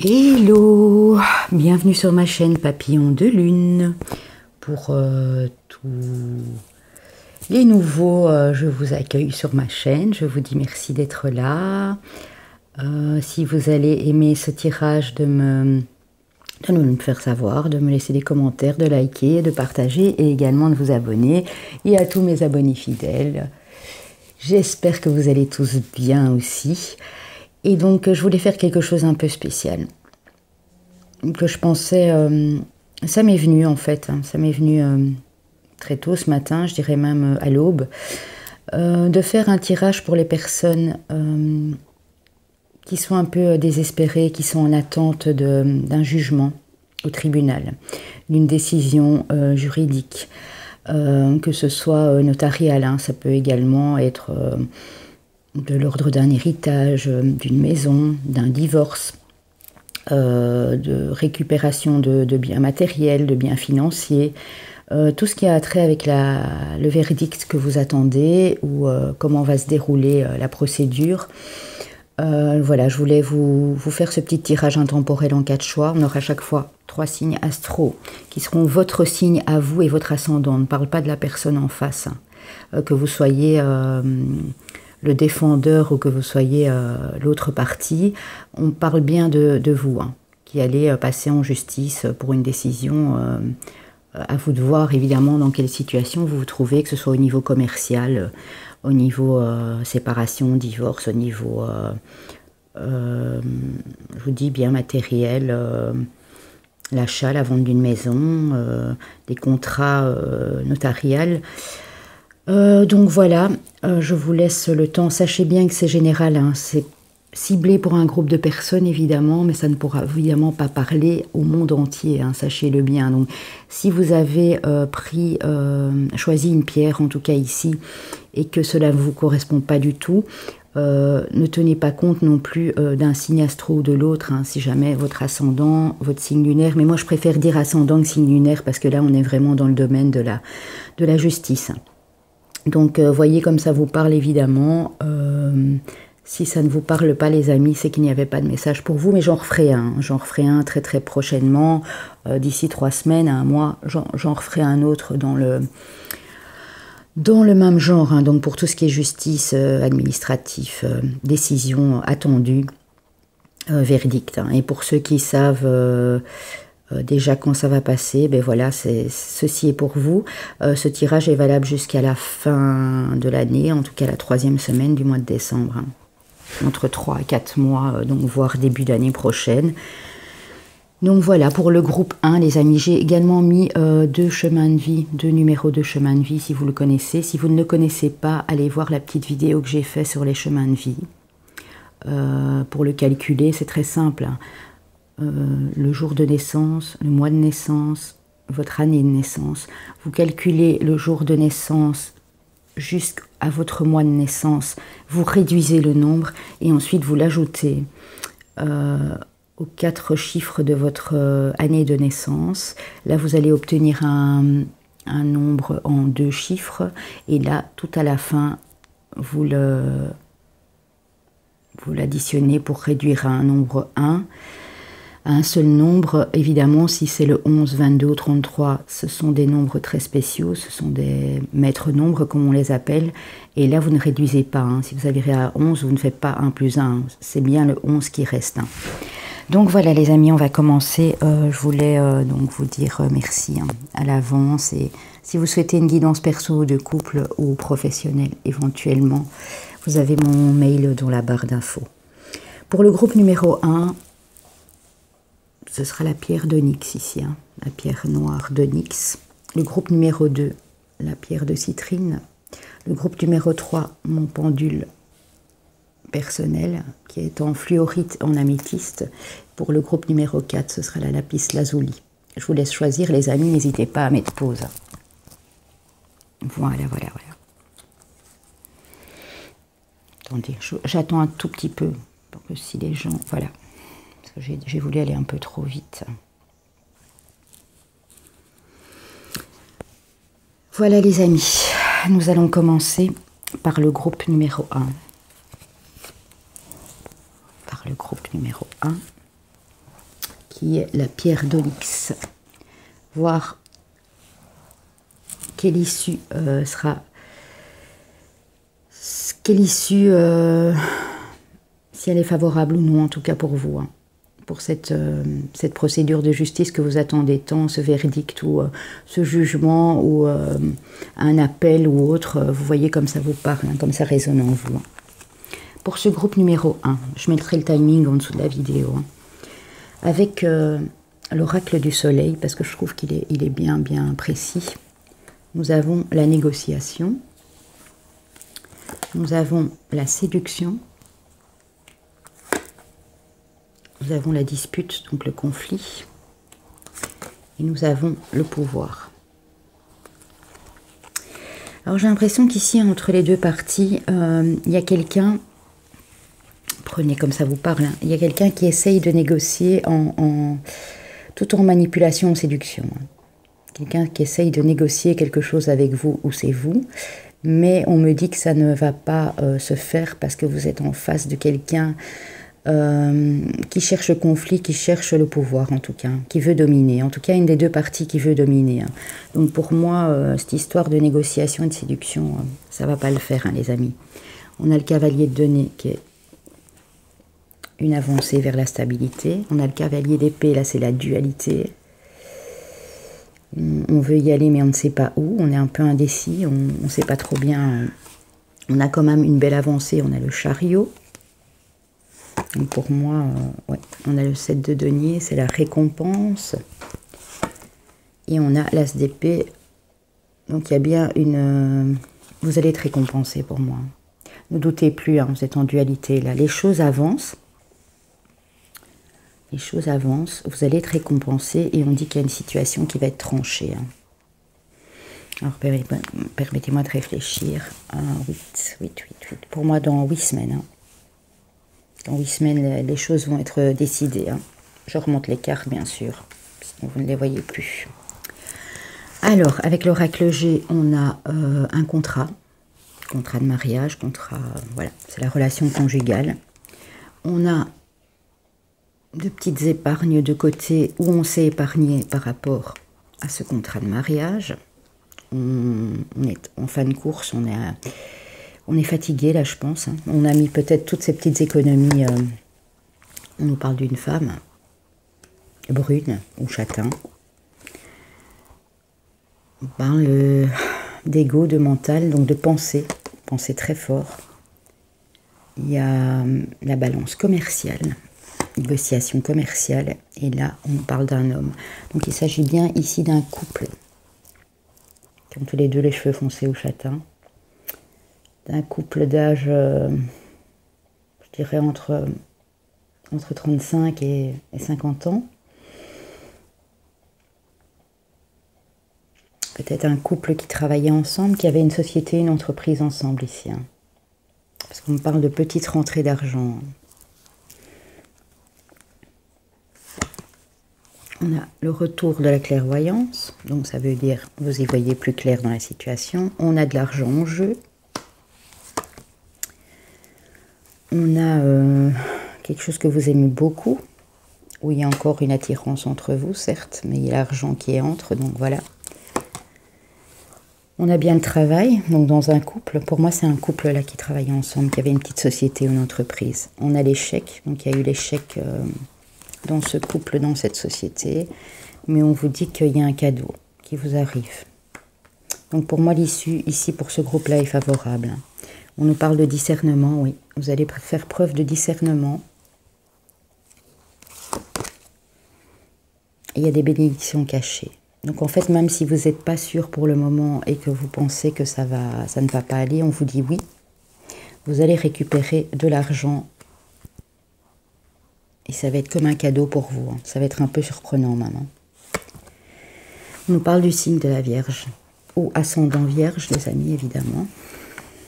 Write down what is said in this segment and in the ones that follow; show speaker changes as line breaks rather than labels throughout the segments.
Hello, bienvenue sur ma chaîne Papillon de Lune. Pour tous les nouveaux, je vous accueille sur ma chaîne. Je vous dis merci d'être là. Si vous allez aimer ce tirage, de me faire savoir, de me laisser des commentaires, de liker, de partager et également de vous abonner. Et à tous mes abonnés fidèles, j'espère que vous allez tous bien aussi. Et donc, je voulais faire quelque chose un peu spécial. Que je pensais... ça m'est venu, en fait. Ça m'est venu très tôt ce matin, je dirais même à l'aube. De faire un tirage pour les personnes qui sont un peu désespérées, qui sont en attente d'un jugement au tribunal, d'une décision juridique. Que ce soit notarial, ça peut également être... de l'ordre d'un héritage, d'une maison, d'un divorce, de récupération de biens matériels, de biens financiers, tout ce qui a trait avec le verdict que vous attendez ou comment va se dérouler la procédure. Voilà, je voulais vous faire ce petit tirage intemporel en 4 choix. On aura chaque fois 3 signes astro qui seront votre signe à vous et votre ascendant. On ne parle pas de la personne en face, que vous soyez... le défendeur ou que vous soyez l'autre partie, on parle bien de vous, qui allez passer en justice pour une décision. À vous de voir évidemment dans quelle situation vous vous trouvez, que ce soit au niveau commercial, au niveau séparation, divorce, au niveau, je vous dis, bien matériel, l'achat, la vente d'une maison, des contrats notariales. Donc voilà, je vous laisse le temps. Sachez bien que c'est général, c'est ciblé pour un groupe de personnes évidemment, mais ça ne pourra évidemment pas parler au monde entier, sachez-le bien. Donc si vous avez choisi une pierre, en tout cas ici, et que cela ne vous correspond pas du tout, ne tenez pas compte non plus d'un signe astro ou de l'autre, si jamais votre ascendant, votre signe lunaire, mais moi je préfère dire ascendant que signe lunaire, parce que là on est vraiment dans le domaine de la justice. Donc, voyez comme ça vous parle évidemment. Si ça ne vous parle pas, les amis, c'est qu'il n'y avait pas de message pour vous. Mais j'en referai un. J'en referai un très très prochainement. D'ici 3 semaines, à un mois, j'en referai un autre dans le même genre. Donc, pour tout ce qui est justice, administratif, décision attendue, verdict. Et pour ceux qui savent... déjà quand ça va passer, ben voilà, ceci est pour vous. Ce tirage est valable jusqu'à la fin de l'année, en tout cas la 3e semaine du mois de décembre. Entre 3 et 4 mois, donc voire début d'année prochaine. Donc voilà, pour le groupe 1, les amis, j'ai également mis 2 chemins de vie, 2 numéros de chemin de vie, si vous le connaissez. Si vous ne le connaissez pas, allez voir la petite vidéo que j'ai faite sur les chemins de vie. Pour le calculer, c'est très simple. Le jour de naissance, le mois de naissance, votre année de naissance. Vous calculez le jour de naissance jusqu'à votre mois de naissance. Vous réduisez le nombre et ensuite vous l'ajoutez aux 4 chiffres de votre année de naissance. Là, vous allez obtenir un nombre en 2 chiffres. Et là, tout à la fin, vous l'additionnez pour réduire à un nombre 1. Un seul nombre, évidemment, si c'est le 11, 22 ou 33, ce sont des nombres très spéciaux, ce sont des maîtres nombres, comme on les appelle, et là, vous ne réduisez pas. Si vous arrivez à 11, vous ne faites pas 1 plus 1, c'est bien le 11 qui reste. Donc voilà, les amis, on va commencer. Je voulais donc vous dire merci à l'avance, et si vous souhaitez une guidance perso de couple ou professionnelle, éventuellement, vous avez mon mail dans la barre d'infos. Pour le groupe numéro 1, ce sera la pierre d'onyx ici, la pierre noire d'onyx. Le groupe numéro 2, la pierre de citrine. Le groupe numéro 3, mon pendule personnel, qui est en fluorite, en améthyste. Pour le groupe numéro 4, ce sera la lapis lazuli. Je vous laisse choisir, les amis, n'hésitez pas à mettre pause. Voilà. Attendez, j'attends un tout petit peu, pour que si les gens... Voilà. J'ai voulu aller un peu trop vite. Voilà les amis, nous allons commencer par le groupe numéro 1. qui est la pierre d'onyx. Voir quelle issue sera... Quelle issue, si elle est favorable ou non, en tout cas pour vous, hein, pour cette procédure de justice que vous attendez tant, ce verdict ou ce jugement ou un appel ou autre, vous voyez comme ça vous parle, hein, comme ça résonne en vous. Hein. Pour ce groupe numéro 1, je mettrai le timing en dessous de la vidéo, hein, avec l'oracle du soleil, parce que je trouve qu'il est bien précis. Nous avons la négociation. Nous avons la séduction, nous avons la dispute, donc le conflit, et nous avons le pouvoir. Alors j'ai l'impression qu'ici, entre les deux parties, il y a quelqu'un, prenez comme ça vous parle, hein, il y a quelqu'un qui essaye de négocier tout en manipulation, en séduction. Hein. Quelqu'un qui essaye de négocier quelque chose avec vous ou c'est vous. Mais on me dit que ça ne va pas se faire parce que vous êtes en face de quelqu'un qui cherche le conflit, qui cherche le pouvoir en tout cas, qui veut dominer. En tout cas, une des deux parties qui veut dominer. Hein. Donc pour moi, cette histoire de négociation et de séduction, ça ne va pas le faire, hein, les amis. On a le cavalier de denier qui est une avancée vers la stabilité. On a le cavalier d'épée, là c'est la dualité. On veut y aller mais on ne sait pas où, on est un peu indécis, on ne sait pas trop bien. On a quand même une belle avancée, on a le chariot. Donc pour moi, ouais, on a le 7 de denier, c'est la récompense. Et on a l'as d'épée, donc il y a bien une... vous allez être récompensé pour moi. Ne doutez plus, hein, vous êtes en dualité là, les choses avancent. Les choses avancent, vous allez être récompensé et on dit qu'il y a une situation qui va être tranchée. Hein. Alors permettez-moi de réfléchir. 8. Pour moi, dans 8 semaines. Hein. Dans 8 semaines, les choses vont être décidées. Hein. Je remonte les cartes, bien sûr, sinon vous ne les voyez plus. Alors, avec l'oracle G, on a un contrat de mariage, voilà, c'est la relation conjugale. On a de petites épargnes de côté où on s'est épargné par rapport à ce contrat de mariage. On est en fin de course, on est fatigué là je pense. Hein. On a mis peut-être toutes ces petites économies. On nous parle d'une femme brune ou châtain. On parle d'ego, de mental, donc de pensée très fort. Il y a la balance commerciale. Négociation commerciale, et là on parle d'un homme. Donc il s'agit bien ici d'un couple qui ont tous les deux les cheveux foncés ou châtains, d'un couple d'âge, je dirais entre 35 et 50 ans. Peut-être un couple qui travaillait ensemble, qui avait une société, une entreprise ensemble ici. Hein. Parce qu'on me parle de petites rentrées d'argent. On a le retour de la clairvoyance, donc ça veut dire vous y voyez plus clair dans la situation. On a de l'argent en jeu. On a quelque chose que vous aimez beaucoup, où il y a encore une attirance entre vous, certes, mais il y a l'argent qui entre, donc voilà. On a bien le travail, donc dans un couple, pour moi c'est un couple là qui travaillait ensemble, qui avait une petite société ou une entreprise. On a l'échec, donc il y a eu l'échec... dans ce couple, dans cette société, mais on vous dit qu'il y a un cadeau qui vous arrive. Donc pour moi, l'issue ici pour ce groupe-là est favorable. On nous parle de discernement, oui. Vous allez faire preuve de discernement. Et il y a des bénédictions cachées. Donc en fait, même si vous n'êtes pas sûr pour le moment et que vous pensez que ça ne va pas aller, on vous dit oui. Vous allez récupérer de l'argent. Et ça va être comme un cadeau pour vous. Hein. Ça va être un peu surprenant maintenant. On nous parle du signe de la Vierge. Ou ascendant Vierge, les amis, évidemment.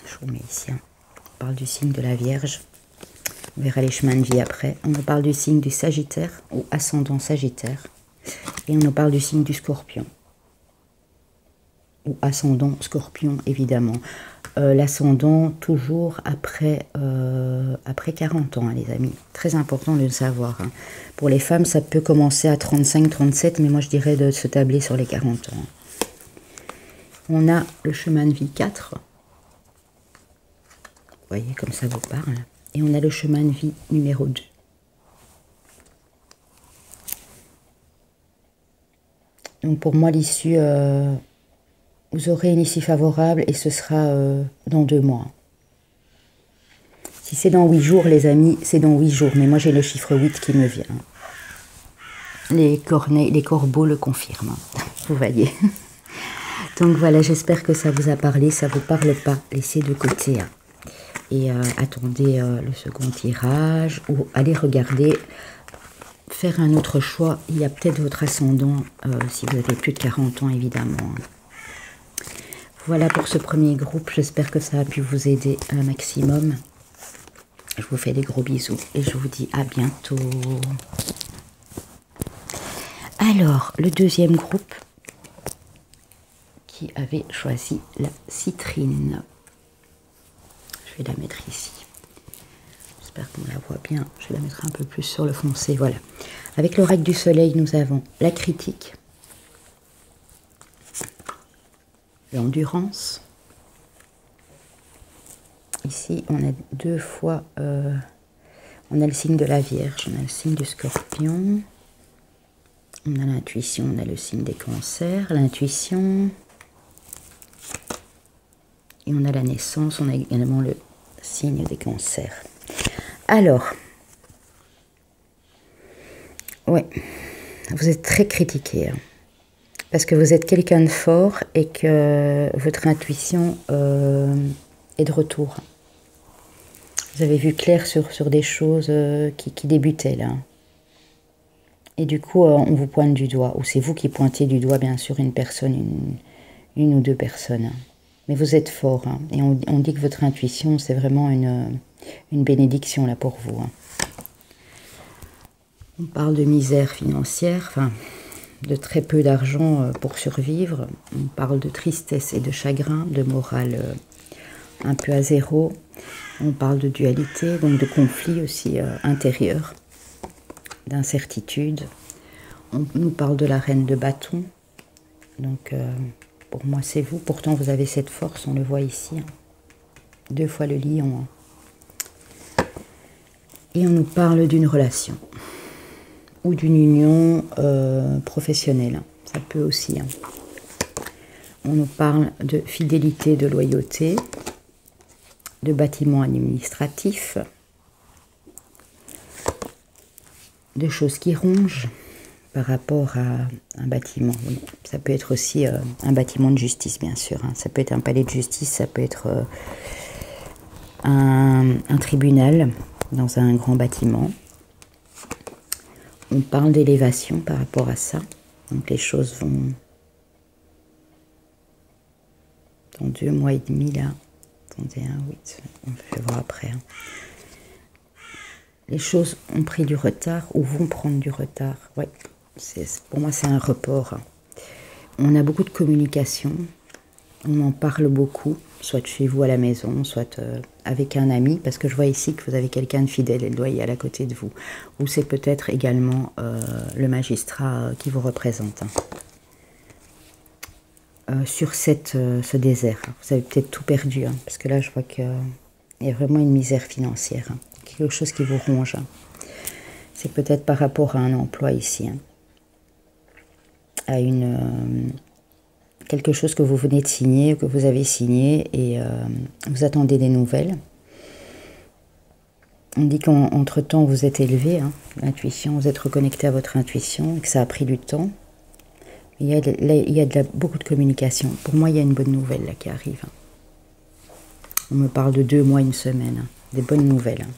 Je vous mets ici. Hein. On parle du signe de la Vierge. On verra les chemins de vie après. On nous parle du signe du Sagittaire ou ascendant Sagittaire. Et on nous parle du signe du Scorpion. ou ascendant Scorpion, évidemment. L'ascendant, toujours après 40 ans, hein, les amis. Très important de le savoir. Hein. Pour les femmes, ça peut commencer à 35, 37, mais moi, je dirais de se tabler sur les 40 ans. On a le chemin de vie 4. Vous voyez, comme ça vous parle. Et on a le chemin de vie numéro 2. Donc, pour moi, l'issue... vous aurez une issue favorable et ce sera dans 2 mois. Si c'est dans 8 jours, les amis, c'est dans 8 jours. Mais moi, j'ai le chiffre 8 qui me vient. Les corneilles, les corbeaux le confirment. Vous voyez. Donc voilà, j'espère que ça vous a parlé. Ça ne vous parle pas, laissez de côté. Hein. Et attendez le second tirage. Ou allez regarder, faire un autre choix. Il y a peut-être votre ascendant, si vous avez plus de 40 ans, évidemment. Voilà pour ce premier groupe, j'espère que ça a pu vous aider un maximum. Je vous fais des gros bisous et je vous dis à bientôt. Alors, le deuxième groupe qui avait choisi la citrine. Je vais la mettre ici. J'espère qu'on la voit bien. Je vais la mettre un peu plus sur le foncé, voilà. Avec l'oracle du soleil, nous avons la critique. L'endurance. Ici, on a 2 fois, on a le signe de la Vierge, on a le signe du Scorpion, on a l'intuition, on a le signe des cancers, l'intuition, et on a la naissance, on a également le signe des cancers. Alors, ouais, vous êtes très critiqué, hein. Parce que vous êtes quelqu'un de fort et que votre intuition est de retour. Vous avez vu clair sur des choses qui débutaient là. Et du coup, on vous pointe du doigt. Ou c'est vous qui pointez du doigt, bien sûr, une personne, une ou 2 personnes. Mais vous êtes fort. Hein. Et on dit que votre intuition, c'est vraiment une bénédiction là pour vous. Hein. On parle de misère financière, enfin... de très peu d'argent pour survivre. On parle de tristesse et de chagrin, de morale un peu à zéro. On parle de dualité, donc de conflit aussi intérieur, d'incertitude. On nous parle de la reine de bâton. Donc pour moi c'est vous. Pourtant vous avez cette force, on le voit ici. Hein. 2 fois le lion. Hein. Et on nous parle d'une relation. Ou d'une union professionnelle. Ça peut aussi. Hein. On nous parle de fidélité, de loyauté, de bâtiments administratifs, de choses qui rongent par rapport à un bâtiment. Oui. Ça peut être aussi un bâtiment de justice, bien sûr. Hein. Ça peut être un palais de justice, ça peut être un tribunal dans un grand bâtiment. On parle d'élévation par rapport à ça. Donc les choses vont... Dans 2 mois et demi, là. Attendez, 8. Je vais voir après. Hein. Les choses ont pris du retard ou vont prendre du retard. Ouais, pour moi, c'est un report. Hein. On a beaucoup de communication. On en parle beaucoup, soit chez vous à la maison, soit avec un ami, parce que je vois ici que vous avez quelqu'un de fidèle, elle doit y aller à côté de vous. Ou c'est peut-être également le magistrat qui vous représente. Hein. Sur ce désert, hein. Vous avez peut-être tout perdu, hein, parce que là je vois qu'il y a vraiment une misère financière. Hein. Quelque chose qui vous ronge. Hein. C'est peut-être par rapport à un emploi ici. Hein. À quelque chose que vous venez de signer, que vous avez signé, et vous attendez des nouvelles. On dit qu'entre-temps, vous êtes élevé, hein, l'intuition, vous êtes reconnecté à votre intuition, et que ça a pris du temps. Il y a beaucoup de communication. Pour moi, il y a une bonne nouvelle là, qui arrive. Hein. On me parle de 2 mois, 1 semaine. Hein, des bonnes nouvelles. Hein.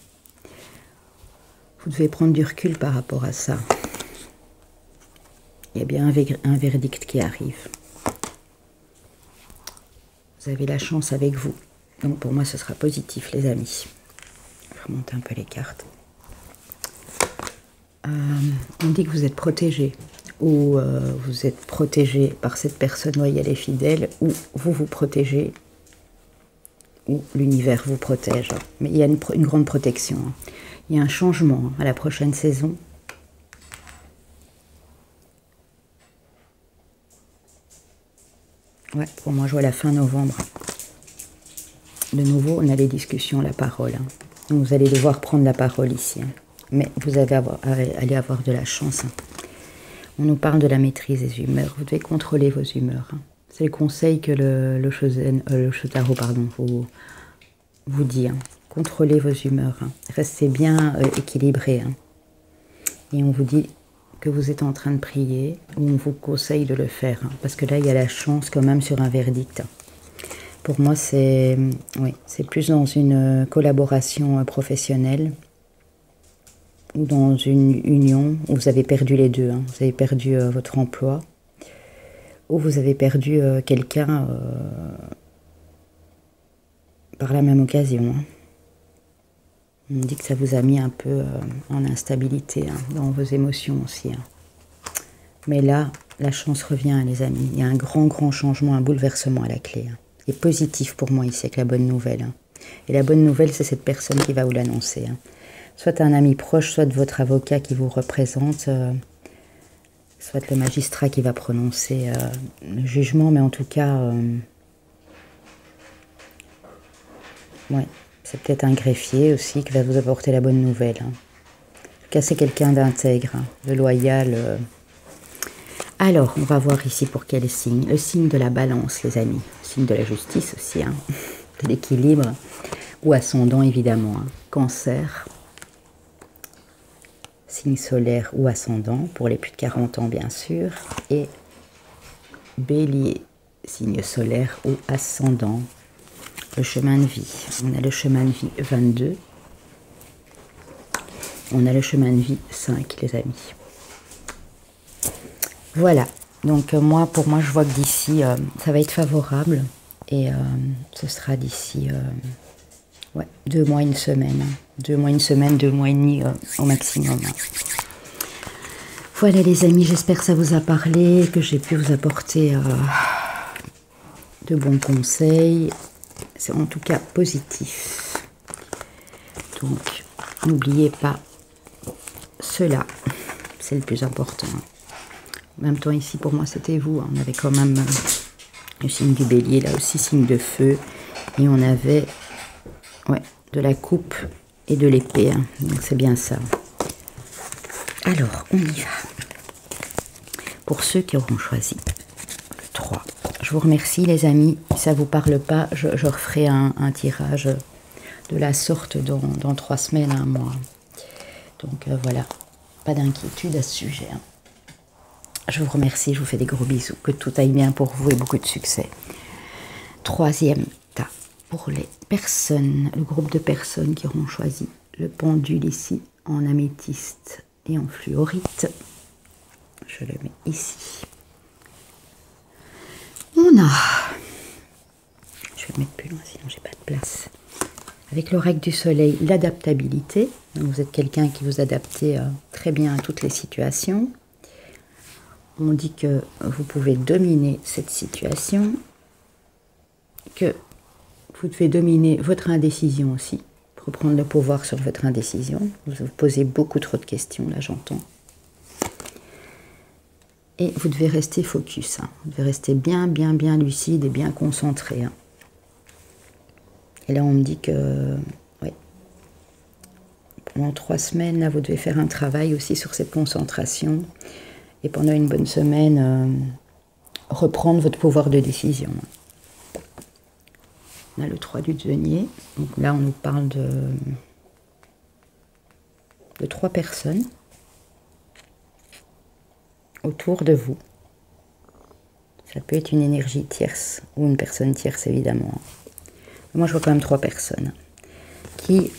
Vous devez prendre du recul par rapport à ça. Il y a bien un verdict qui arrive. Vous avez la chance avec vous. Donc pour moi, ce sera positif, les amis. Je vais remonter un peu les cartes. On dit que vous êtes protégé. ou vous êtes protégé par cette personne loyale et fidèle, ou vous vous protégez, ou l'univers vous protège. Mais il y a une grande protection. Il y a un changement à la prochaine saison. Ouais, pour moi, je vois la fin novembre. De nouveau, on a les discussions, la parole. Donc, vous allez devoir prendre la parole ici. Mais vous allez avoir de la chance. On nous parle de la maîtrise des humeurs. Vous devez contrôler vos humeurs. C'est le conseil que le Shotaro vous dit. Contrôlez vos humeurs. Restez bien équilibré. Et on vous dit que vous êtes en train de prier, ou on vous conseille de le faire. Parce que là, il y a la chance quand même sur un verdict. Pour moi, c'est plus dans une collaboration professionnelle ou dans une union où vous avez perdu les deux. Vous avez perdu votre emploi ou vous avez perdu quelqu'un par la même occasion. On dit que ça vous a mis un peu en instabilité dans vos émotions aussi. Mais là, la chance revient, les amis. Il y a un grand changement, un bouleversement à la clé. Et positif pour moi ici avec la bonne nouvelle. Et la bonne nouvelle, c'est cette personne qui va vous l'annoncer. Soit un ami proche, soit votre avocat qui vous représente, soit le magistrat qui va prononcer le jugement, mais en tout cas, c'est peut-être un greffier aussi qui va vous apporter la bonne nouvelle. En tout cas, c'est quelqu'un d'intègre, de loyal. Alors, on va voir ici pour quel signe. Le signe de la balance, les amis. Le signe de la justice aussi, de l'équilibre. Ou ascendant, évidemment. Cancer. Signe solaire ou ascendant, pour les plus de 40 ans, bien sûr. Et Bélier, signe solaire ou ascendant. Le chemin de vie. On a le chemin de vie 22. On a le chemin de vie 5, les amis. Voilà, donc pour moi, je vois que d'ici, ça va être favorable. Et ce sera d'ici 2 mois, 1 semaine. 2 mois, 1 semaine, 2 mois et demi au maximum. Voilà les amis, j'espère que ça vous a parlé, que j'ai pu vous apporter de bons conseils. C'est en tout cas positif. Donc, n'oubliez pas cela, c'est le plus important. En même temps, ici, pour moi, c'était vous. On avait quand même le signe du bélier, là aussi, signe de feu. Et on avait de la coupe et de l'épée. Donc, c'est bien ça. Alors, on y va. Pour ceux qui auront choisi le 3. Je vous remercie, les amis. Si ça ne vous parle pas, je referai un tirage de la sorte dans 3 semaines, 1 mois. Donc, voilà. Pas d'inquiétude à ce sujet. Je vous remercie, je vous fais des gros bisous. Que tout aille bien pour vous et beaucoup de succès. 3e tas. Pour les personnes, le groupe de personnes qui auront choisi le pendule ici en améthyste et en fluorite. Je le mets ici. On a... Je vais le mettre plus loin, sinon j'ai pas de place. Avec l'oracle du soleil, l'adaptabilité. Vous êtes quelqu'un qui vous adaptez très bien à toutes les situations. On dit que vous pouvez dominer cette situation, que vous devez dominer votre indécision aussi, pour prendre le pouvoir sur votre indécision. Vous vous posez beaucoup trop de questions, là j'entends. Et vous devez rester focus, vous devez rester bien lucide et bien concentré. Et là on me dit que, pendant 3 semaines, là vous devez faire un travail aussi sur cette concentration. Et pendant une bonne semaine, reprendre votre pouvoir de décision. On a le 3 du denier. Donc là, on nous parle de 3 personnes autour de vous. Ça peut être une énergie tierce ou une personne tierce, évidemment. Moi, je vois quand même 3 personnes qui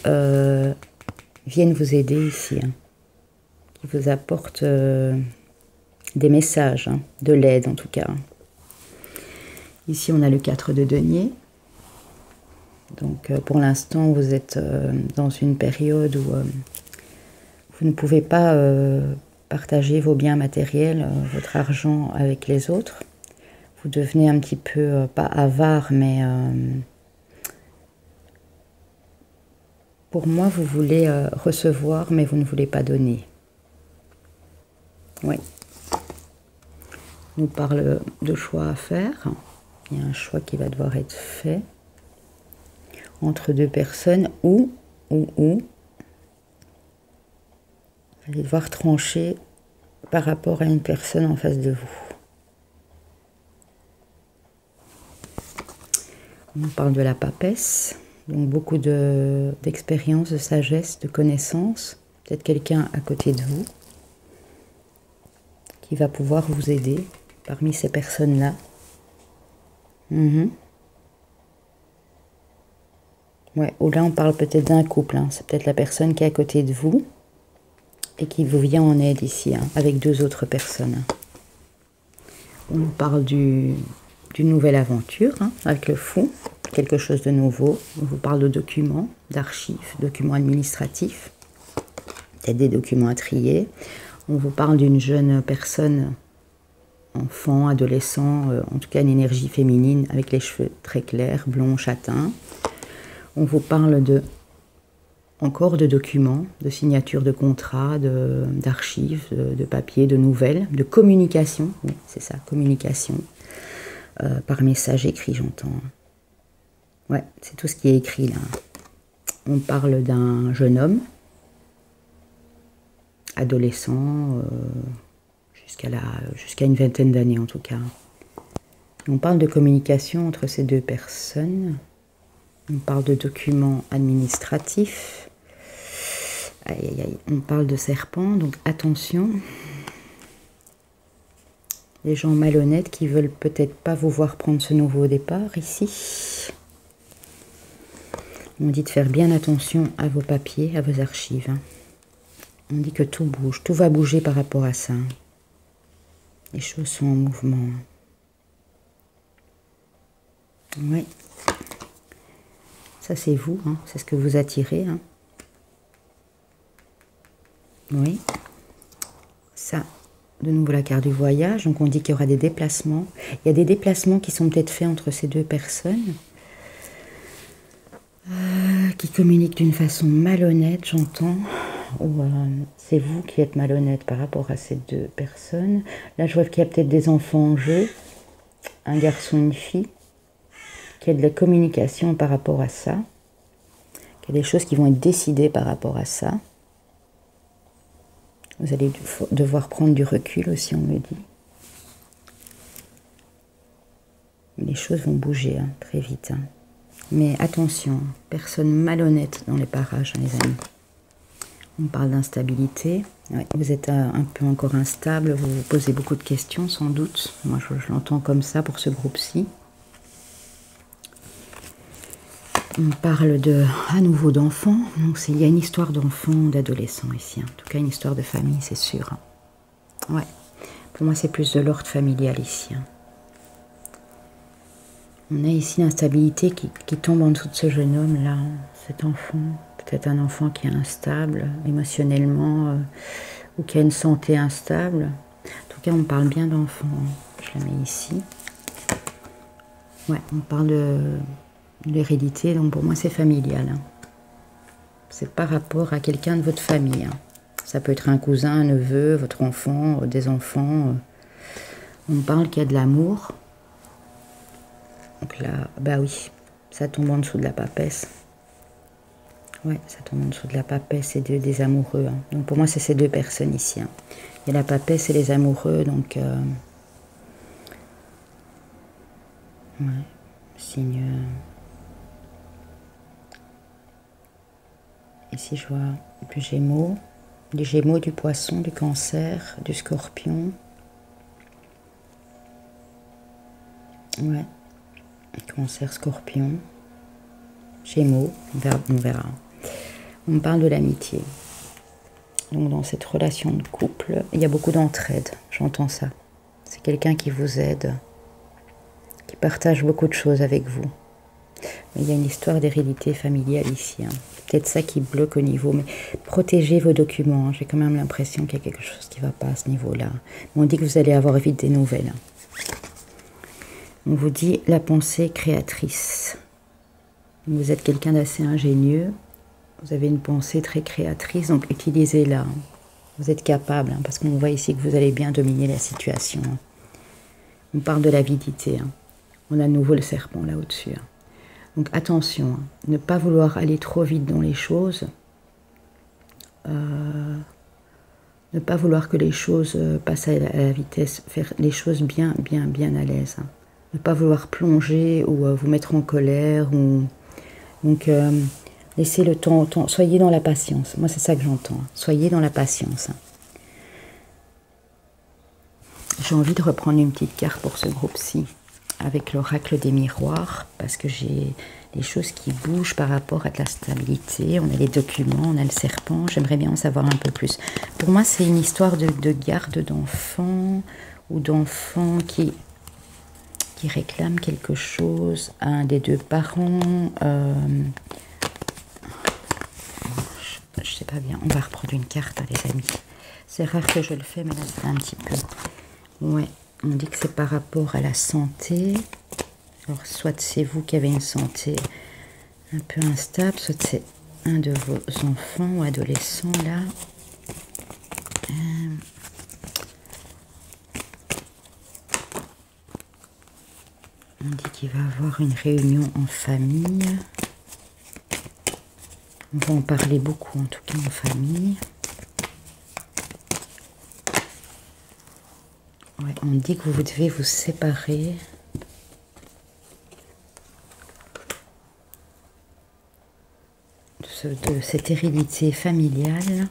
viennent vous aider ici, qui vous apportent... des messages, de l'aide en tout cas. Ici, on a le 4 de denier. Donc, pour l'instant, vous êtes dans une période où vous ne pouvez pas partagez vos biens matériels, votre argent avec les autres. Vous devenez un petit peu, pas avare, mais pour moi, vous voulez recevoir, mais vous ne voulez pas donner. Oui. On nous parle de choix à faire. Il y a un choix qui va devoir être fait entre deux personnes ou vous allez devoir trancher par rapport à une personne en face de vous. On parle de la papesse, donc beaucoup d'expérience, de sagesse, de connaissances. Peut-être quelqu'un à côté de vous qui va pouvoir vous aider parmi ces personnes-là. Ouais, ou là on parle peut-être d'un couple, hein. C'est peut-être la personne qui est à côté de vous et qui vous vient en aide ici, hein, avec deux autres personnes. On parle d'une nouvelle aventure, hein, avec le fou, quelque chose de nouveau. On vous parle de documents, d'archives, documents administratifs, peut-être des documents à trier. On vous parle d'une jeune personne, enfant, adolescent, en tout cas une énergie féminine, avec les cheveux très clairs, blonds, châtains. On vous parle encore de documents, de signatures de contrats, d'archives, de papiers, de nouvelles, de communication. Oui, c'est ça, communication. Par message écrit, j'entends. Ouais, c'est tout ce qui est écrit là. On parle d'un jeune homme, adolescent, jusqu'à une vingtaine d'années en tout cas. On parle de communication entre ces deux personnes. On parle de documents administratifs. Aïe, aïe, aïe. On parle de serpents, donc attention. Les gens malhonnêtes qui veulent peut-être pas vous voir prendre ce nouveau départ ici. On dit de faire bien attention à vos papiers, à vos archives. On dit que tout bouge, tout va bouger par rapport à ça. Les choses sont en mouvement. Oui. Ça, c'est vous, hein. C'est ce que vous attirez. Hein. Oui. Ça, de nouveau la carte du voyage. Donc, on dit qu'il y aura des déplacements. Il y a des déplacements qui sont peut-être faits entre ces deux personnes. Qui communiquent d'une façon malhonnête, j'entends. Ou c'est vous qui êtes malhonnête par rapport à ces deux personnes. Là, je vois qu'il y a peut-être des enfants en jeu. Un garçon, une fille. Qu'il y a de la communication par rapport à ça, qu'il y a des choses qui vont être décidées par rapport à ça. Vous allez devoir prendre du recul aussi, on me dit. Les choses vont bouger hein, très vite. Hein. Mais attention, personne malhonnête dans les parages, hein, les amis. On parle d'instabilité. Ouais, vous êtes un peu encore instable, vous vous posez beaucoup de questions sans doute. Moi, je l'entends comme ça pour ce groupe-ci. On parle à nouveau d'enfants, donc il y a une histoire d'enfants, d'adolescents ici, en tout cas une histoire de famille, c'est sûr. Ouais, pour moi c'est plus de l'ordre familial ici. On a ici l'instabilité qui tombe en dessous de ce jeune homme là, cet enfant, peut-être un enfant qui est instable émotionnellement ou qui a une santé instable. En tout cas on parle bien d'enfants, je la mets ici. Ouais, on parle de l'hérédité, donc pour moi c'est familial. Hein. C'est par rapport à quelqu'un de votre famille. Hein. Ça peut être un cousin, un neveu, votre enfant, des enfants. On parle qu'il y a de l'amour. Donc là, bah oui, ça tombe en dessous de la papesse. Ouais, ça tombe en dessous de la papesse et des amoureux. Hein. Donc pour moi c'est ces deux personnes ici. Hein. Il y a la papesse et les amoureux, donc... ouais, signe... Ici, je vois du Gémeaux, du Poisson, du Cancer, du Scorpion. Ouais. Cancer, Scorpion. Gémeaux, on verra. On me parle de l'amitié. Donc, dans cette relation de couple, il y a beaucoup d'entraide. J'entends ça. C'est quelqu'un qui vous aide, qui partage beaucoup de choses avec vous. Mais il y a une histoire d'hérédité familiale ici. Hein. Peut-être ça qui bloque au niveau. Mais protégez vos documents. J'ai quand même l'impression qu'il y a quelque chose qui ne va pas à ce niveau-là. On dit que vous allez avoir vite des nouvelles. On vous dit la pensée créatrice. Vous êtes quelqu'un d'assez ingénieux. Vous avez une pensée très créatrice, donc utilisez-la. Vous êtes capable, hein, parce qu'on voit ici que vous allez bien dominer la situation. Hein. On parle de l'avidité. Hein. On a à nouveau le serpent là au-dessus. Hein. Donc attention, hein, ne pas vouloir aller trop vite dans les choses. Ne pas vouloir que les choses passent à la vitesse. Faire les choses bien à l'aise. Hein. Ne pas vouloir plonger ou vous mettre en colère. Donc laissez le temps, soyez dans la patience. Moi c'est ça que j'entends. Hein. Soyez dans la patience. Hein. J'ai envie de reprendre une petite carte pour ce groupe-ci. Avec l'oracle des miroirs, parce que j'ai des choses qui bougent par rapport à de la stabilité. On a les documents, on a le serpent. J'aimerais bien en savoir un peu plus. Pour moi, c'est une histoire de garde d'enfants ou d'enfants qui réclament quelque chose à un des deux parents. Je sais pas bien. On va reprendre une carte, hein, les amis. C'est rare que je le fais, mais là, c'est un petit peu. Ouais. On dit que c'est par rapport à la santé. Alors, soit c'est vous qui avez une santé un peu instable, soit c'est un de vos enfants ou adolescents, là. On dit qu'il va avoir une réunion en famille. On va en parler beaucoup, en tout cas, en famille. Ouais, on dit que vous devez vous séparer de cette hérédité familiale.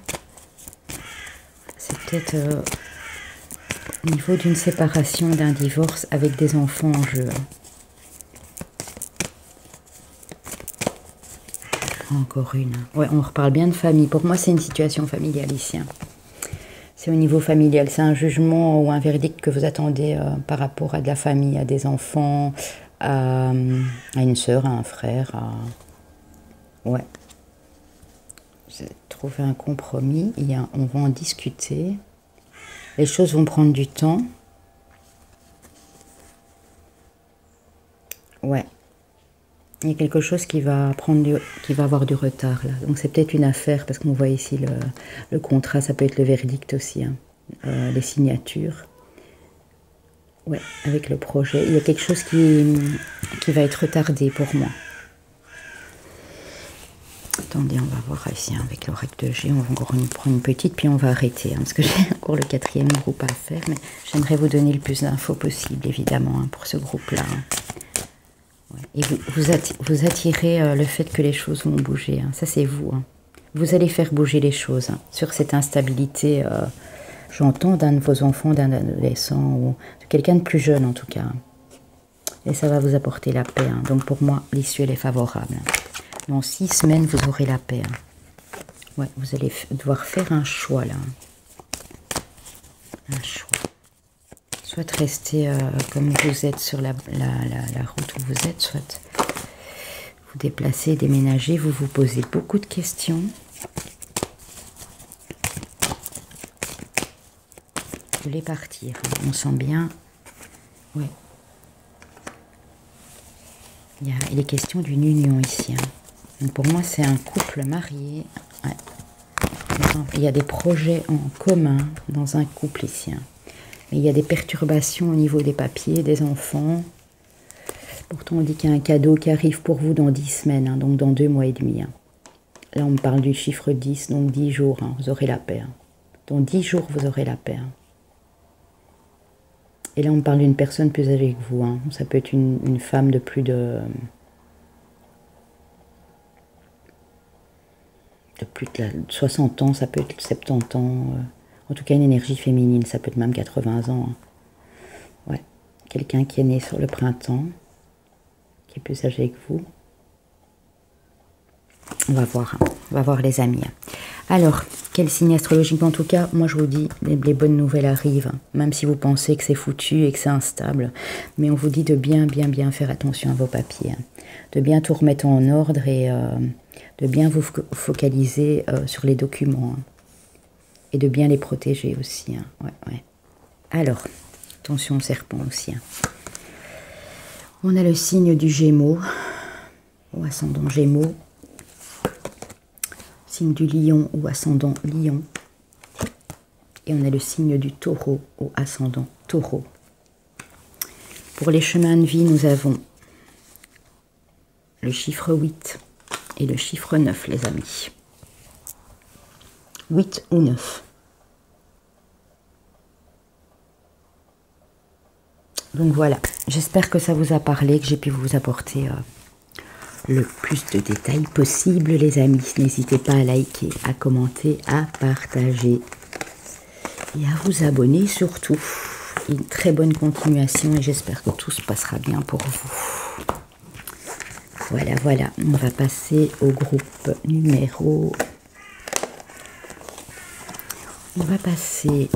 C'est peut-être au niveau d'une séparation, d'un divorce avec des enfants en jeu. Encore une. Ouais, on reparle bien de famille. Pour moi, c'est une situation familiale ici. Hein. C'est au niveau familial, c'est un jugement ou un verdict que vous attendez par rapport à de la famille, à des enfants, à une sœur, à un frère. Ouais. J'ai trouvé un compromis, on va en discuter. Les choses vont prendre du temps. Ouais. Il y a quelque chose qui va avoir du retard là. Donc c'est peut-être une affaire, parce qu'on voit ici le contrat, ça peut être le verdict aussi, hein. Les signatures. Ouais, avec le projet. Il y a quelque chose qui va être retardé pour moi. Attendez, on va voir ici hein, avec l'oracle de G. On va encore prendre une petite, puis on va arrêter. Hein, parce que j'ai encore le 4e groupe à faire. Mais j'aimerais vous donner le plus d'infos possible, évidemment, hein, pour ce groupe-là. Hein. Ouais. Et vous attirez le fait que les choses vont bouger. Hein. Ça, c'est vous. Hein. Vous allez faire bouger les choses hein, sur cette instabilité, j'entends, d'un de vos enfants, d'un adolescent, ou de quelqu'un de plus jeune en tout cas. Hein. Et ça va vous apporter la paix. Hein. Donc pour moi, l'issue, elle est favorable. Hein. Dans 6 semaines, vous aurez la paix. Hein. Ouais, vous allez devoir faire un choix là. Hein. Un choix. Soit rester comme vous êtes sur la route où vous êtes, soit vous déplacer, déménager, vous vous posez beaucoup de questions. Vous voulez partir, on sent bien. Ouais. Il est question d'une union ici. Hein. Donc pour moi, c'est un couple marié. Ouais. Il y a des projets en commun dans un couple ici. Hein. Mais il y a des perturbations au niveau des papiers, des enfants. Pourtant, on dit qu'il y a un cadeau qui arrive pour vous dans 10 semaines, hein, donc dans 2 mois et demi. Hein. Là, on me parle du chiffre 10, donc 10 jours, hein, vous aurez la paix. Hein. Dans 10 jours, vous aurez la paix. Hein. Et là, on me parle d'une personne plus âgée que vous. Hein. Ça peut être une femme de plus de 60 ans, ça peut être 70 ans. En tout cas, une énergie féminine, ça peut être même 80 ans. Hein. Ouais. Quelqu'un qui est né sur le printemps, qui est plus âgé que vous. On va voir les amis. Alors, quel signe astrologique? En tout cas, moi je vous dis, les bonnes nouvelles arrivent, même si vous pensez que c'est foutu et que c'est instable. Mais on vous dit de bien faire attention à vos papiers. de bien tout remettre en ordre et de bien vous focaliser sur les documents. Hein. Et de bien les protéger aussi. Hein. Ouais, ouais. Alors, attention au serpent aussi. Hein. On a le signe du Gémeaux, ou ascendant Gémeaux. Signe du Lion ou ascendant Lion. Et on a le signe du Taureau ou ascendant Taureau. Pour les chemins de vie, nous avons le chiffre 8 et le chiffre 9, les amis. 8 ou 9. Donc voilà, j'espère que ça vous a parlé, que j'ai pu vous apporter le plus de détails possible, les amis. N'hésitez pas à liker, à commenter, à partager et à vous abonner surtout. Une très bonne continuation et j'espère que tout se passera bien pour vous. Voilà, voilà, on va passer au groupe numéro... On va passer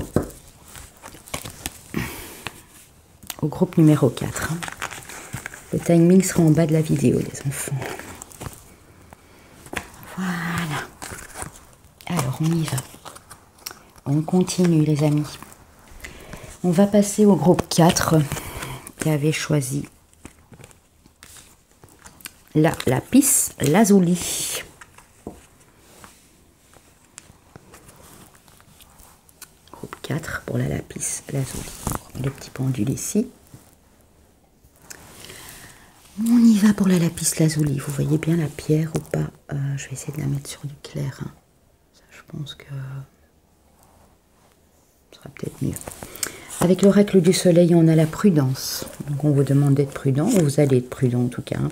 au groupe numéro 4. Le timing sera en bas de la vidéo, les enfants. Voilà. Alors, on y va. On continue, les amis. On va passer au groupe 4 qui avait choisi la lapis lazuli. Groupe 4 pour la lapis lazuli. On met le petit pendule ici. On y va pour la lapis lazuli. Vous voyez bien la pierre ou pas? Je vais essayer de la mettre sur du clair. Hein. Ça, je pense que ce sera peut-être mieux. Avec l'oracle du soleil, on a la prudence. Donc on vous demande d'être prudent, ou vous allez être prudent en tout cas. Hein.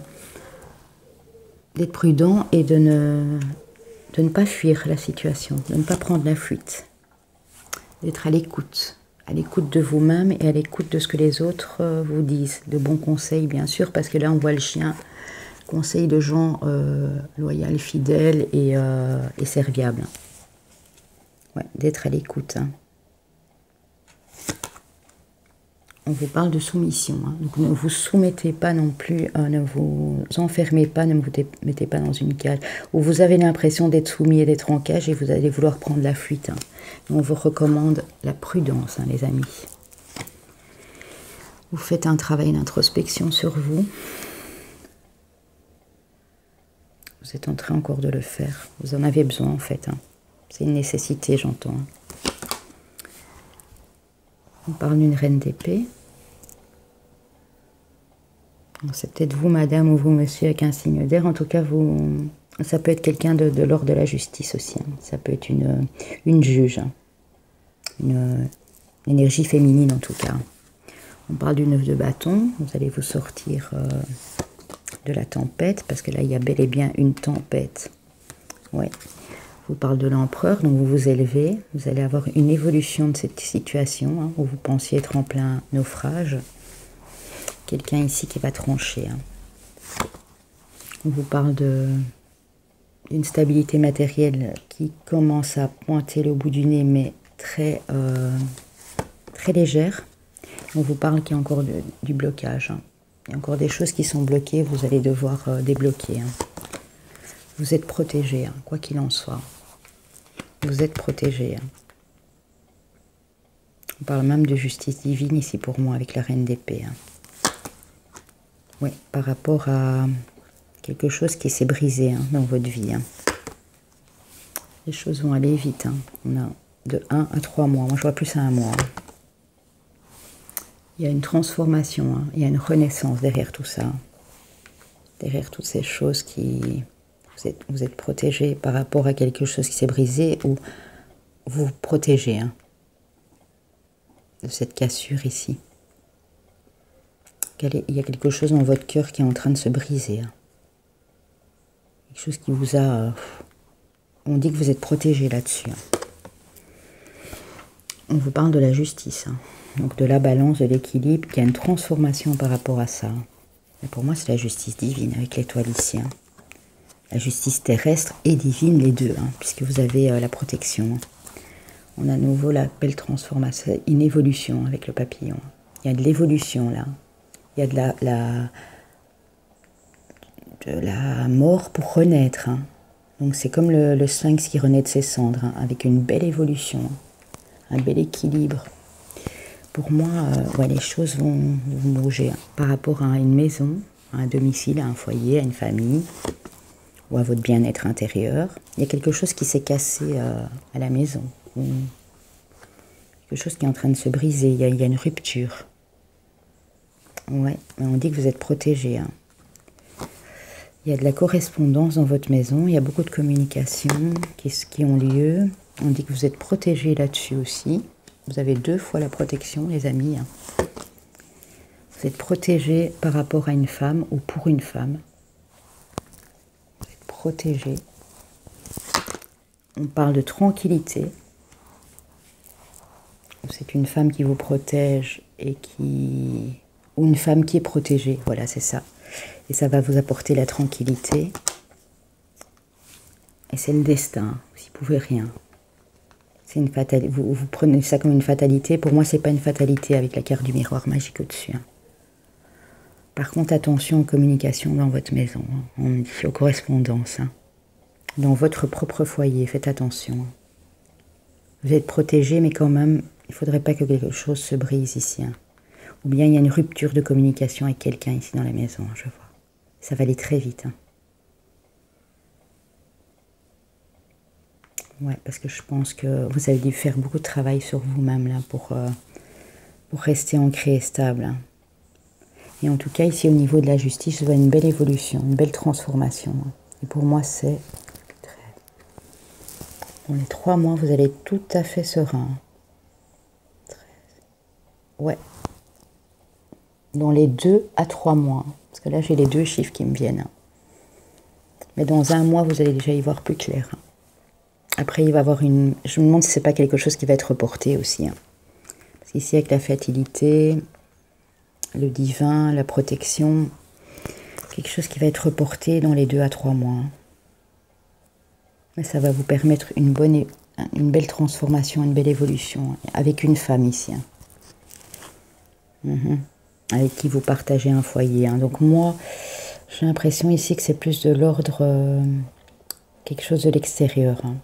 D'être prudent et de ne pas fuir la situation, de ne pas prendre la fuite. D'être à l'écoute de vous-même et à l'écoute de ce que les autres vous disent. De bons conseils, bien sûr, parce que là, on voit le chien. Conseil de gens loyaux, fidèles et serviables. Ouais, d'être à l'écoute. Hein. On vous parle de soumission. Hein. Donc ne vous soumettez pas non plus, ne vous enfermez pas, ne vous mettez pas dans une cage où vous avez l'impression d'être soumis et d'être en cage et vous allez vouloir prendre la fuite. Hein. On vous recommande la prudence, hein, les amis. Vous faites un travail d'introspection sur vous. Vous êtes en train encore de le faire. Vous en avez besoin en fait. Hein. C'est une nécessité, j'entends. Hein. On parle d'une reine d'épée. C'est peut-être vous, madame, ou vous, monsieur, avec un signe d'air. En tout cas, ça peut être quelqu'un de l'ordre de la justice aussi. Hein. Ça peut être une juge. Hein. Une énergie féminine, en tout cas. On parle du 9 de bâton. Vous allez vous sortir de la tempête, parce que là, il y a bel et bien une tempête. Ouais. Je vous parle de l'empereur, donc vous vous élevez. Vous allez avoir une évolution de cette situation, hein, où vous pensiez être en plein naufrage. Quelqu'un ici qui va trancher. Hein. On vous parle d'une stabilité matérielle qui commence à pointer le bout du nez, mais très légère. On vous parle qu'il y a encore du blocage. Hein. Il y a encore des choses qui sont bloquées, vous allez devoir débloquer. Hein. Vous êtes protégé, hein, quoi qu'il en soit. Vous êtes protégé. Hein. On parle même de justice divine ici pour moi avec la reine d'épée. Hein. Oui, par rapport à quelque chose qui s'est brisé hein, dans votre vie. Hein. Les choses vont aller vite. Hein. On a de 1 à 3 mois. Moi, je vois plus à 1 mois. Hein. Il y a une transformation. Hein. Il y a une renaissance derrière tout ça. Derrière toutes ces choses qui... Vous êtes protégé par rapport à quelque chose qui s'est brisé ou vous vous protégez hein, de cette cassure ici. Il y a quelque chose dans votre cœur qui est en train de se briser. Hein. Quelque chose qui vous a... on dit que vous êtes protégé là-dessus. Hein. On vous parle de la justice. Hein. Donc de la balance, de l'équilibre. Il y a une transformation par rapport à ça. Et pour moi, c'est la justice divine avec l'étoile ici. Hein. La justice terrestre et divine, les deux. Hein, puisque vous avez la protection. Hein. On a à nouveau la belle transformation. Une évolution avec le papillon. Il y a de l'évolution là. Il y a de la mort pour renaître. Hein. Donc c'est comme le sphinx qui renaît de ses cendres, hein, avec une belle évolution, hein, un bel équilibre. Pour moi, ouais, les choses vont bouger, hein, par rapport à une maison, à un domicile, à un foyer, à une famille, ou à votre bien-être intérieur. Il y a quelque chose qui s'est cassé à la maison, quelque chose qui est en train de se briser, il y a une rupture. Ouais, on dit que vous êtes protégé. Hein. Il y a de la correspondance dans votre maison, il y a beaucoup de communications qui ont lieu. On dit que vous êtes protégé là-dessus aussi. Vous avez 2 fois la protection, les amis. Hein. Vous êtes protégé par rapport à une femme ou pour une femme. Vous êtes protégé. On parle de tranquillité. C'est une femme qui vous protège et qui... ou une femme qui est protégée, voilà, c'est ça. Et ça va vous apporter la tranquillité. Et c'est le destin, vous n'y pouvez rien. C'est une fatalité. Vous prenez ça comme une fatalité. Pour moi, c'est pas une fatalité avec la carte du miroir magique au-dessus. Hein. Par contre, attention aux communications dans votre maison. Hein. On dit aux correspondances. Hein. Dans votre propre foyer, faites attention. Hein. Vous êtes protégé, mais quand même, il ne faudrait pas que quelque chose se brise ici. Hein. Ou bien il y a une rupture de communication avec quelqu'un ici dans la maison, hein, je vois. Ça va aller très vite. Hein. Ouais, parce que je pense que vous avez dû faire beaucoup de travail sur vous-même là pour rester ancré et stable. Hein. Et en tout cas, ici au niveau de la justice, je vois une belle évolution, une belle transformation. Hein. Et pour moi, c'est... Dans les 3 mois, vous allez être tout à fait serein. 13. Ouais. Dans les 2 à 3 mois. Parce que là, j'ai les 2 chiffres qui me viennent. Mais dans 1 mois, vous allez déjà y voir plus clair. Après, il va y avoir une... Je me demande si ce n'est pas quelque chose qui va être reporté aussi. Hein. Parce qu'ici, avec la fertilité, le divin, la protection, quelque chose qui va être reporté dans les 2 à 3 mois. Mais ça va vous permettre une belle transformation, une belle évolution. Avec une femme ici. Hein. Avec qui vous partagez un foyer. Hein. Donc moi, j'ai l'impression ici que c'est plus de l'ordre, quelque chose de l'extérieur. Hein.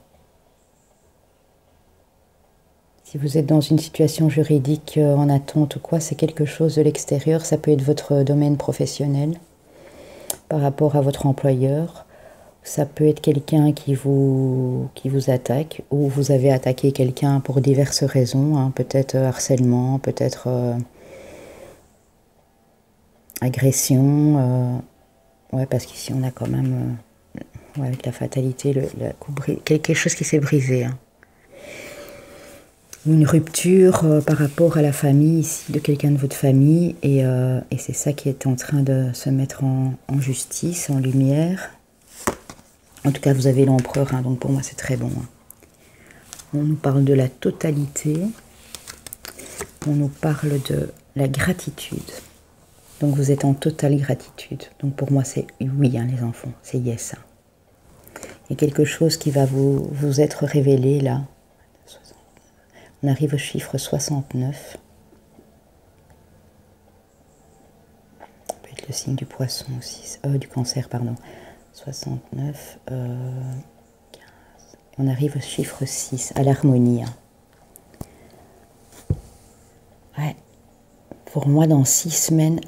Si vous êtes dans une situation juridique en attente ou quoi, c'est quelque chose de l'extérieur. Ça peut être votre domaine professionnel par rapport à votre employeur. Ça peut être quelqu'un qui vous attaque ou vous avez attaqué quelqu'un pour diverses raisons. Hein. Peut-être harcèlement, peut-être... agression, ouais, parce qu'ici on a quand même, ouais, avec la fatalité, quelque chose qui s'est brisé. Hein. Une rupture par rapport à la famille, ici, de quelqu'un de votre famille, et c'est ça qui est en train de se mettre en justice, en lumière. En tout cas, vous avez l'empereur, hein, donc pour moi c'est très bon. Hein. On nous parle de la totalité, on nous parle de la gratitude. Donc vous êtes en totale gratitude. Donc pour moi c'est oui, hein, les enfants, c'est yes. Hein. Il y a quelque chose qui va vous être révélé là. On arrive au chiffre 69. Ça peut être le signe du poisson aussi, du cancer, pardon. 69, 15. On arrive au chiffre 6, à l'harmonie. Hein. Ouais. Pour moi, dans 6 semaines,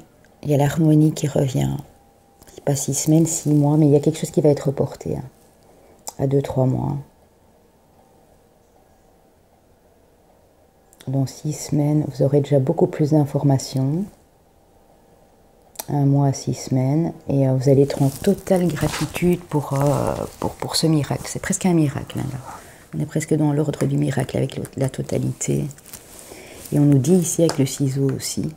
il y a l'harmonie qui revient. C'est pas 6 semaines, 6 mois, mais il y a quelque chose qui va être reporté. Hein, à 2-3 mois. Dans 6 semaines, vous aurez déjà beaucoup plus d'informations. 1 mois à 6 semaines. Et vous allez être en totale gratitude pour ce miracle. C'est presque un miracle. Hein, là. On est presque dans l'ordre du miracle avec la totalité. Et on nous dit ici avec le ciseau aussi.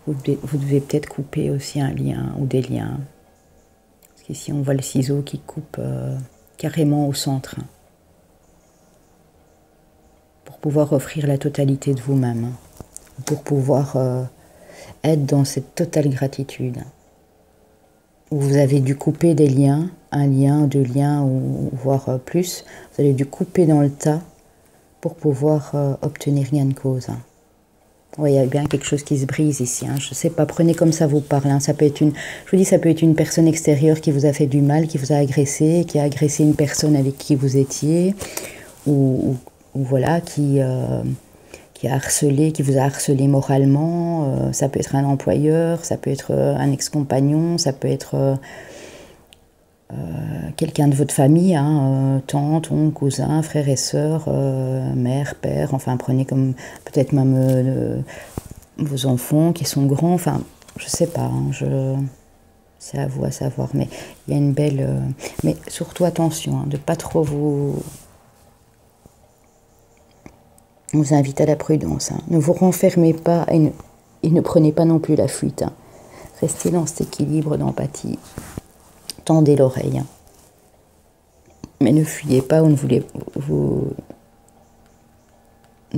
Vous devez peut-être couper aussi un lien ou des liens. Parce qu'ici, on voit le ciseau qui coupe carrément au centre. Hein, pour pouvoir offrir la totalité de vous-même. Hein, pour pouvoir être dans cette totale gratitude. Où vous avez dû couper des liens, 1 lien, 2 liens, ou voire plus. Vous avez dû couper dans le tas pour pouvoir obtenir gain de cause. Hein. Oui, il y a bien quelque chose qui se brise ici. Hein. Je ne sais pas, prenez comme ça vous parle. Hein. Ça peut être je vous dis, ça peut être une personne extérieure qui vous a fait du mal, qui vous a agressé, qui a agressé une personne avec qui vous étiez, ou voilà, qui a harcelé, qui vous a harcelé moralement. Ça peut être un employeur, ça peut être un ex-compagnon, ça peut être quelqu'un de votre famille, hein, tante, oncle, cousin, frère et sœur, mère, père, enfin prenez comme peut-être même vos enfants qui sont grands, enfin je sais pas, hein, c'est à vous à savoir, mais il y a une belle... mais surtout attention, hein, de pas trop vous invite à la prudence, hein. Ne vous renfermez pas et ne prenez pas non plus la fuite, hein. Restez dans cet équilibre d'empathie. Tendez l'oreille. Hein. Mais ne fuyez pas ou ne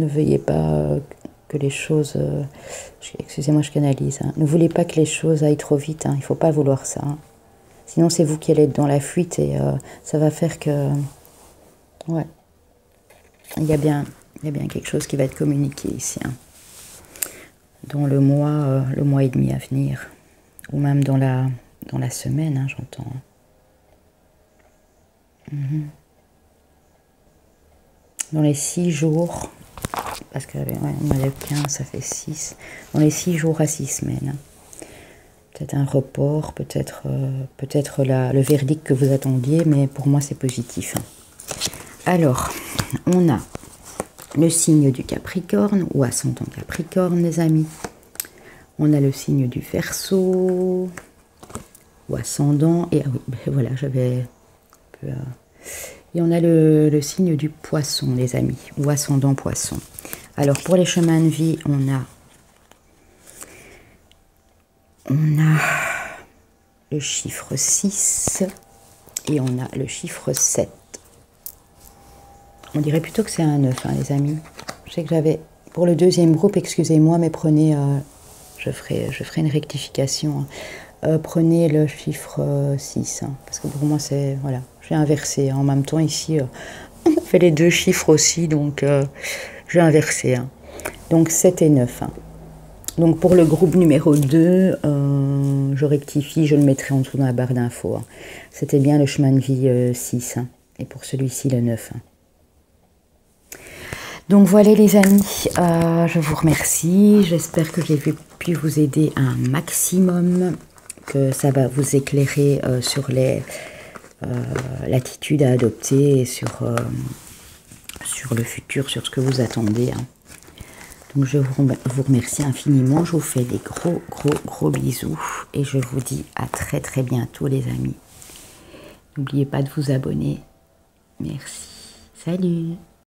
veuillez pas que les choses... excusez-moi, je canalise. Hein. Ne voulez pas que les choses aillent trop vite. Hein. Il ne faut pas vouloir ça. Hein. Sinon, c'est vous qui allez être dans la fuite et ça va faire que... Ouais. Il y a bien quelque chose qui va être communiqué ici. Hein. Dans le mois et demi à venir. Ou même dans la semaine, hein, j'entends. Dans les 6 jours, parce que on a le 15, ça fait 6. Dans les 6 jours à 6 semaines. Hein. Peut-être un report, peut-être le verdict que vous attendiez, mais pour moi c'est positif. Hein. Alors, on a le signe du Capricorne, ou ascendant Capricorne, les amis. On a le signe du Verseau, ou ascendant, et ah oui, ben voilà, j'avais... Et on a le signe du Poisson, les amis, ou ascendant Poisson. Alors, pour les chemins de vie, on a le chiffre 6 et on a le chiffre 7. On dirait plutôt que c'est un 9, hein, les amis. Je sais que j'avais... Pour le deuxième groupe, excusez-moi, mais prenez... je ferai une rectification. Hein. Prenez le chiffre 6, hein, parce que pour moi, c'est... Voilà, j'ai inversé. Hein. En même temps, ici, on a fait les deux chiffres aussi, donc j'ai inversé. Hein. Donc 7 et 9. Hein. Donc pour le groupe numéro 2, je rectifie, je le mettrai en dessous dans la barre d'infos. Hein. C'était bien le chemin de vie 6, hein, et pour celui-ci, le 9. Hein. Donc voilà les amis, je vous remercie, j'espère que j'ai pu vous aider un maximum, que ça va vous éclairer sur l'attitude à adopter et sur le futur, sur ce que vous attendez. Hein. Donc je vous remercie infiniment, je vous fais des gros bisous et je vous dis à très bientôt les amis. N'oubliez pas de vous abonner. Merci. Salut.